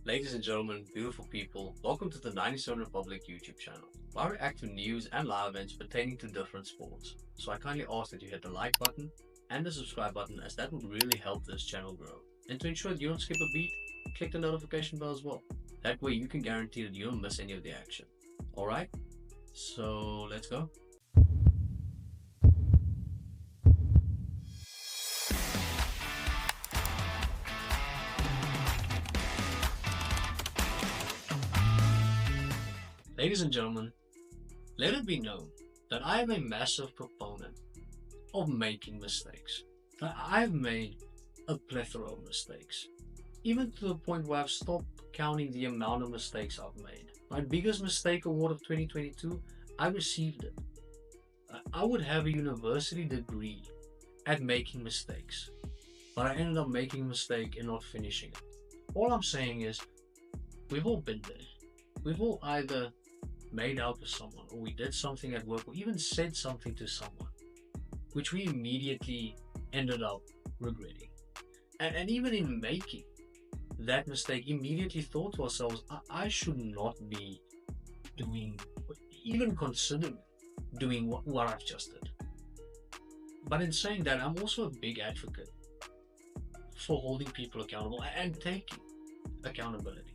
Ladies and gentlemen, beautiful people, welcome to the 97 Republic YouTube channel, where I react to news and live events pertaining to different sports. So I kindly ask that you hit the like button and the subscribe button, as that would really help this channel grow. And to ensure that you don't skip a beat, click the notification bell as well. That way you can guarantee that you don't miss any of the action. Alright, so let's go. Ladies and gentlemen, let it be known that I am a massive proponent of making mistakes. I've made a plethora of mistakes, even to the point where I've stopped counting the amount of mistakes I've made. My biggest mistake award of 2022, I received it. I would have a university degree at making mistakes, but I ended up making a mistake and not finishing it. All I'm saying is, we've all been there. We've all either made out with someone, or we did something at work, or even said something to someone which we immediately ended up regretting. And even in making that mistake, immediately thought to ourselves, I should not be doing, even considering doing what I've just did. But in saying that, I'm also a big advocate for holding people accountable and taking accountability.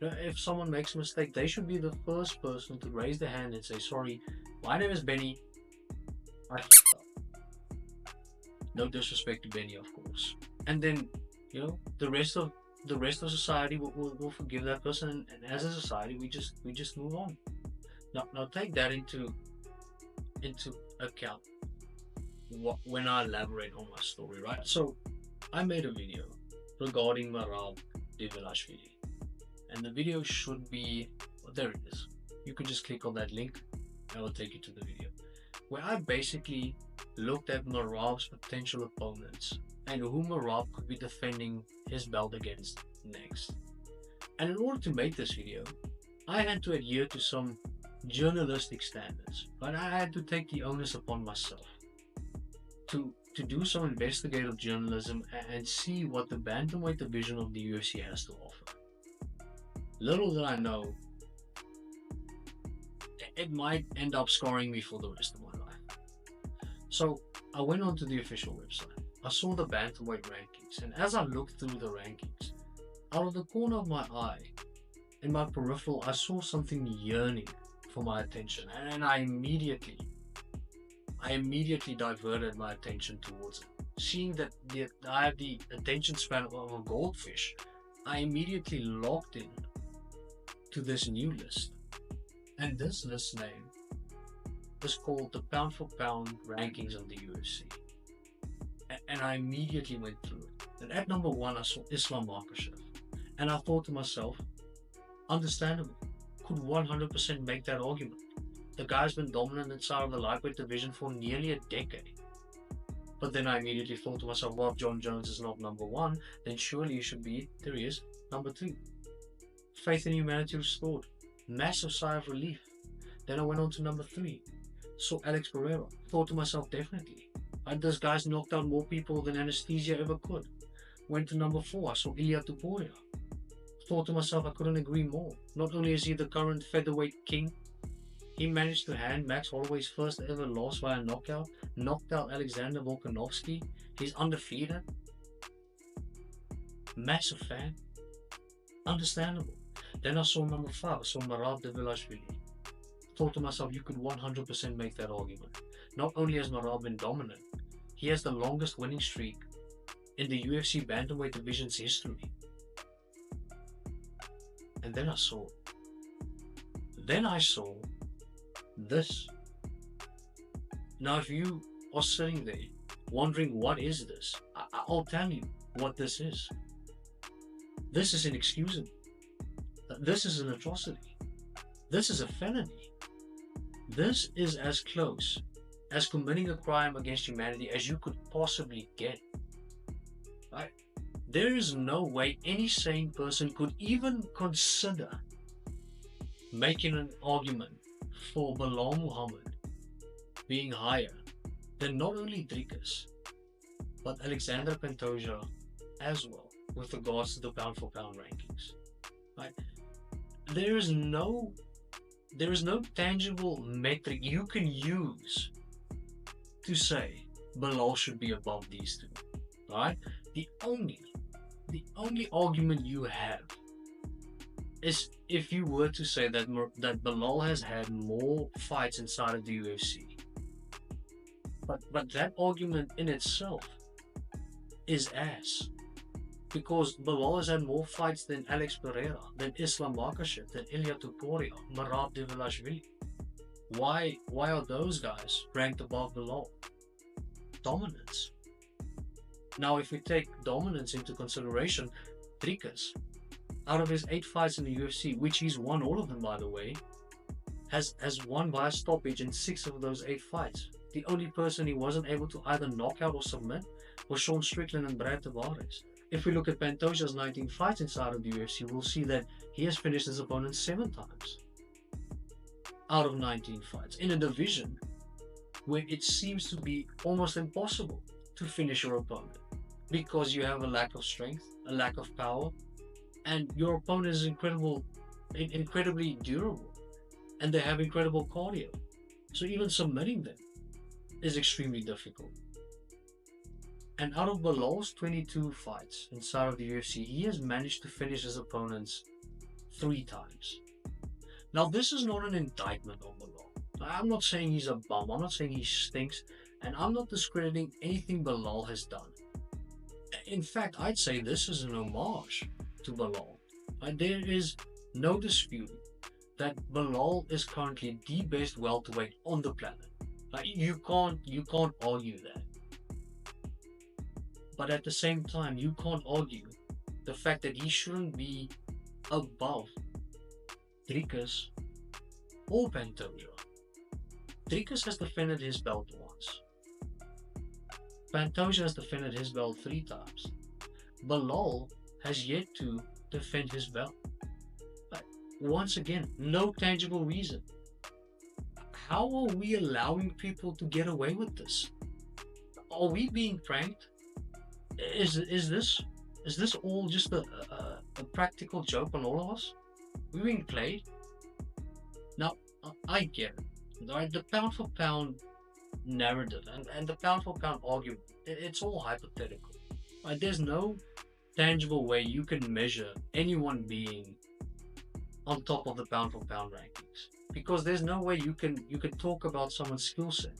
If someone makes a mistake, they should be the first person to raise their hand and say, sorry, my name is Benny, I f***ed up. No disrespect to Benny, of course. And then, the rest of society will forgive that person, and as a society, we just move on. Now take that into account when I elaborate on my story, right? So I made a video regarding Marab Divilashvili. And the video should be, there it is. You can just click on that link and it will take you to the video, where I basically looked at Marab's potential opponents and who Marab could be defending his belt against next. And in order to make this video, I had to adhere to some journalistic standards, but I had to take the onus upon myself to do some investigative journalism and see what the bantamweight division of the UFC has to offer. Little did I know, it might end up scarring me for the rest of my life. So I went onto the official website. I saw the bantamweight rankings, and as I looked through the rankings, out of the corner of my eye, in my peripheral, I saw something yearning for my attention, and I immediately diverted my attention towards it. Seeing that I have the attention span of a goldfish, I immediately locked in to this new list, and this list name is called the pound for pound rankings of the UFC, and I immediately went through it. And at number 1 I saw Islam Makhachev, and I thought to myself, understandable, could 100% make that argument. The guy's been dominant inside of the lightweight division for nearly a decade. But then I immediately thought to myself, well, if John Jones is not number 1, then surely he should be, there he is, number 2. Faith in humanity restored. Massive sigh of relief. Then I went on to number 3. Saw Alex Pereira. Thought to myself, definitely. This guy's knocked out more people than anesthesia ever could. Went to number 4. I saw Ilia Topuria. Thought to myself, I couldn't agree more. Not only is he the current featherweight king, he managed to hand Max Holloway's first ever loss via knockout. Knocked out Alexander Volkanovski. He's undefeated. Massive fan. Understandable. Then I saw number 5, I saw Marab Divilashvili. Thought to myself, you could 100% make that argument. Not only has Marab been dominant, he has the longest winning streak in the UFC bantamweight division's history. And then I saw this. Now if you are sitting there wondering what is this, I'll tell you what this is. This is inexcusable. This is an atrocity. This is a felony. This is as close as committing a crime against humanity as you could possibly get. Right? There is no way any sane person could even consider making an argument for Bilal Muhammad being higher than not only Drikas, but Alexander Pantoja as well, with regards to the pound for pound rankings. there is no tangible metric you can use to say Bilal should be above these two. Right? The only argument you have is if you were to say that Bilal has had more fights inside of the UFC. But that argument in itself is ass. Because Bilal has had more fights than Alex Pereira, than Islam Makhachev, than Ilia Topuria, Merab Dvalishvili. Why are those guys ranked above Bilal? Dominance. Now, if we take dominance into consideration, Dricus, out of his 8 fights in the UFC, which he's won all of them, by the way, has won by a stoppage in 6 of those 8 fights. The only person he wasn't able to either knock out or submit was Sean Strickland and Brad Tavares. If we look at Pantoja's 19 fights inside of the UFC, we'll see that he has finished his opponent 7 times out of 19 fights in a division where it seems to be almost impossible to finish your opponent because you have a lack of strength, a lack of power, and your opponent is incredibly durable, and they have incredible cardio. So even submitting them is extremely difficult. And out of Bilal's 22 fights inside of the UFC, he has managed to finish his opponents 3 times. Now, this is not an indictment on Bilal. I'm not saying he's a bum, I'm not saying he stinks, and I'm not discrediting anything Bilal has done. In fact, I'd say this is an homage to Bilal. There is no dispute that Bilal is currently the best welterweight on the planet. You can't argue that. But at the same time, you can't argue the fact that he shouldn't be above Dricus or Pantoja. Dricus has defended his belt once. Pantoja has defended his belt 3 times. Bilal has yet to defend his belt. But once again, no tangible reason. How are we allowing people to get away with this? Are we being pranked? Is this all just a practical joke on all of us? We're being played. Now, I get it. Right? The pound for pound narrative and the pound for pound argument, it's all hypothetical. Right? There's no tangible way you can measure anyone being on top of the pound for pound rankings, because there's no way you can talk about someone's skill set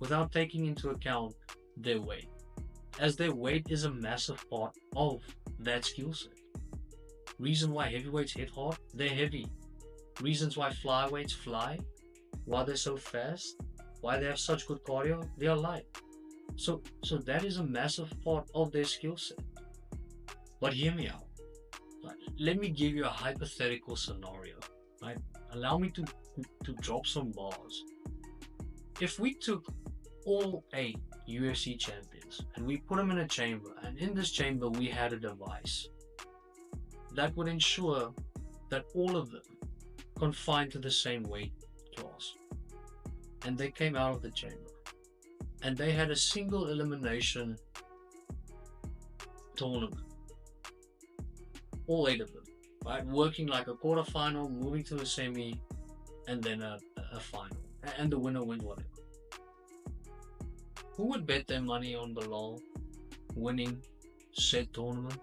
without taking into account their weight, as their weight is a massive part of that skill set. Reason why heavyweights hit hard, they're heavy. Reasons why flyweights fly, why they're so fast, why they have such good cardio, they are light. So that is a massive part of their skill set. But hear me out. Let me give you a hypothetical scenario. Right? Allow me to drop some bars. If we took all 8 UFC champions and we put them in a chamber, and in this chamber we had a device that would ensure that all of them confined to the same weight class, and they came out of the chamber and they had a single elimination tournament, all 8 of them, right, working like a quarterfinal, moving to a semi, and then a final, and the winner wins whatever. Who would bet their money on Bilal winning said tournament?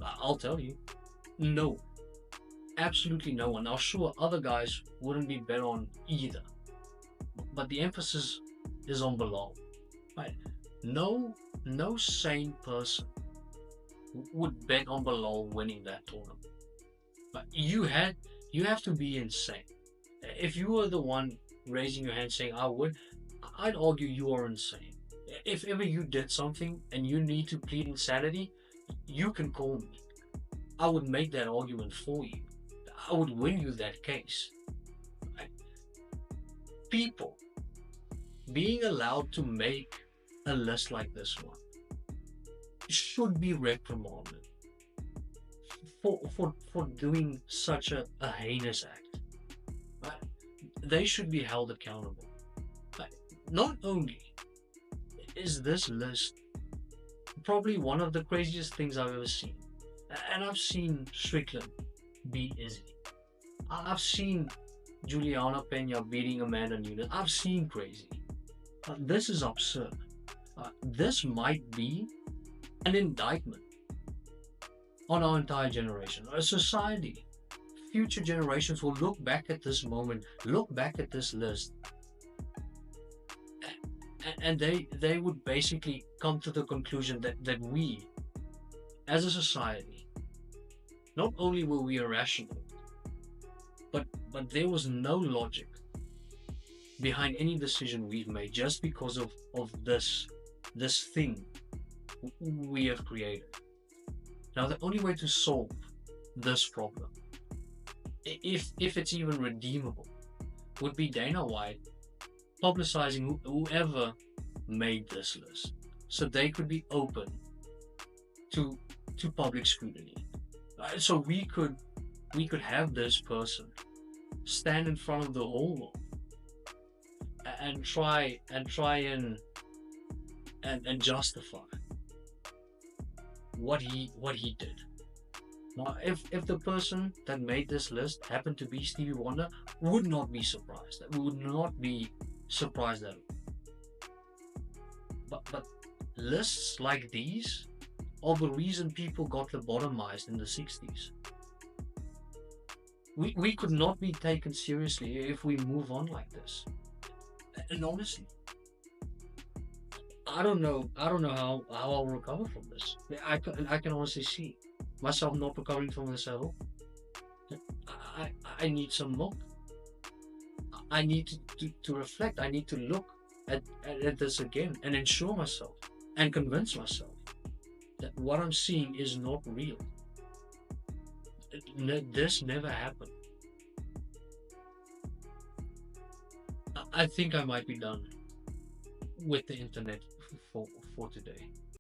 I'll tell you, no. Absolutely no one. Now sure, other guys wouldn't be bet on either, but the emphasis is on Bilal. Right? No sane person would bet on Bilal winning that tournament. But you have to be insane. If you were the one raising your hand saying I would, I'd argue you are insane. If ever you did something and you need to plead insanity, you can call me. I would make that argument for you. I would win you that case. Right? People being allowed to make a list like this one should be reprimanded for doing such a heinous act. Right? They should be held accountable. Right? Not only is this list probably one of the craziest things I've ever seen, and I've seen Strickland beat Izzy. I've seen Juliana Pena beating Amanda Nunes. I've seen crazy. This is absurd. This might be an indictment on our entire generation, a society. Future generations will look back at this moment, look back at this list, and they would basically come to the conclusion that we, as a society, not only were we irrational, but there was no logic behind any decision we've made just because of this thing we have created. Now the only way to solve this problem, if it's even redeemable, would be Dana White publicizing whoever made this list, so they could be open to public scrutiny. So we could have this person stand in front of the whole world and try and justify what he did. Now, if the person that made this list happened to be Stevie Wonder, would not be surprised. We would not be surprised at all. But lists like these are the reason people got lobotomized in the 60s. We could not be taken seriously if we move on like this. And honestly, I don't know how I'll recover from this. I can honestly see myself not recovering from this at all. I need some milk. I need to reflect. I need to look at this again and ensure myself and convince myself that what I'm seeing is not real. This never happened. I think I might be done with the internet for today.